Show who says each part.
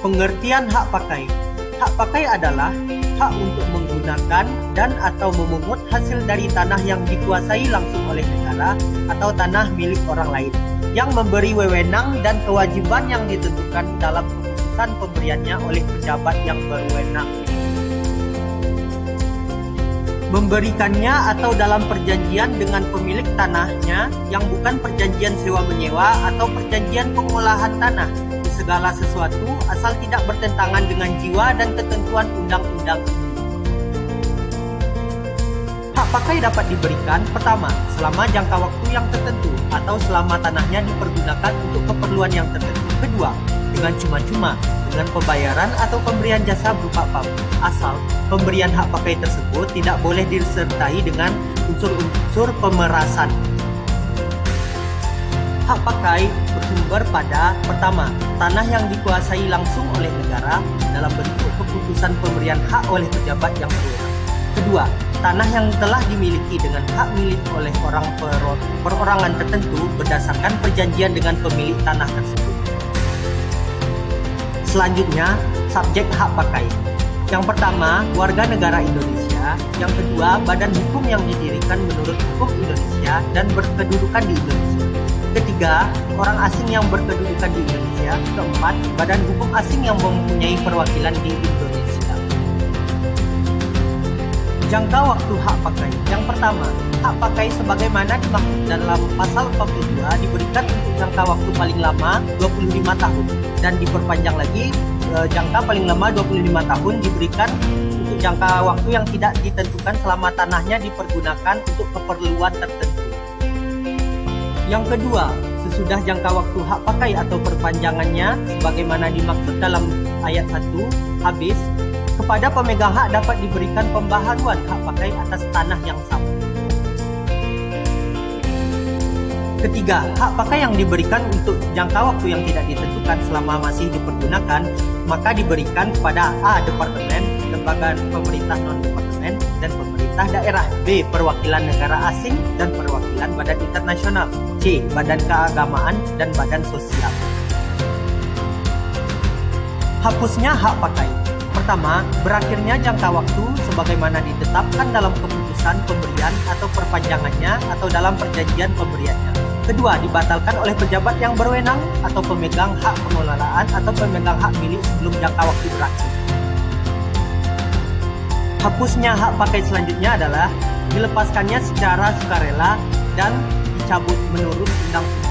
Speaker 1: Pengertian hak pakai. Hak pakai adalah hak untuk menggunakan dan atau memungut hasil dari tanah yang dikuasai langsung oleh negara atau tanah milik orang lain, yang memberi wewenang dan kewajiban yang ditentukan dalam keputusan pemberiannya oleh pejabat yang berwenang. Memberikannya atau dalam perjanjian dengan pemilik tanahnya yang bukan perjanjian sewa-menyewa atau perjanjian pengolahan tanah, segala sesuatu asal tidak bertentangan dengan jiwa dan ketentuan undang-undang ini. Hak pakai dapat diberikan pertama, selama jangka waktu yang tertentu atau selama tanahnya dipergunakan untuk keperluan yang tertentu. Kedua, dengan cuma-cuma, dengan pembayaran atau pemberian jasa berupa pamrih, asal pemberian hak pakai tersebut tidak boleh disertai dengan unsur-unsur pemerasan. Hak pakai bersumber pada pertama, tanah yang dikuasai langsung oleh negara dalam bentuk keputusan pemberian hak oleh pejabat yang berwenang. Kedua, tanah yang telah dimiliki dengan hak milik oleh orang perorangan tertentu berdasarkan perjanjian dengan pemilik tanah tersebut. Selanjutnya, subjek hak pakai. Yang pertama, warga negara Indonesia. Yang kedua, badan hukum yang didirikan menurut hukum Indonesia dan berkedudukan di Indonesia. Ketiga, orang asing yang berkedudukan di Indonesia. Keempat, badan hukum asing yang mempunyai perwakilan di Indonesia. Jangka waktu hak pakai. Yang pertama, hak pakai sebagaimana dimaksud dalam pasal 42 diberikan untuk jangka waktu paling lama 25 tahun dan diperpanjang lagi jangka paling lama 25 tahun diberikan untuk jangka waktu yang tidak ditentukan selama tanahnya dipergunakan untuk keperluan tertentu. Yang kedua, sesudah jangka waktu hak pakai atau perpanjangannya sebagaimana dimaksud dalam ayat 1 habis, kepada pemegang hak dapat diberikan pembaharuan hak pakai atas tanah yang sama. Ketiga, hak pakai yang diberikan untuk jangka waktu yang tidak ditentukan selama masih dipergunakan, maka diberikan kepada A. Departemen, lembaga pemerintah non-departemen, dan pemerintah daerah. B. Perwakilan negara asing dan perwakilan badan internasional. C. Badan keagamaan dan badan sosial. Hapusnya hak pakai. Pertama, berakhirnya jangka waktu sebagaimana ditetapkan dalam keputusan pemberian atau perpanjangannya atau dalam perjanjian pemberiannya. Kedua, dibatalkan oleh pejabat yang berwenang atau pemegang hak pengelolaan atau pemegang hak milik sebelum jangka waktu berakhir. Hapusnya hak pakai selanjutnya adalah dilepaskannya secara sukarela dan dicabut menurut undang-undang.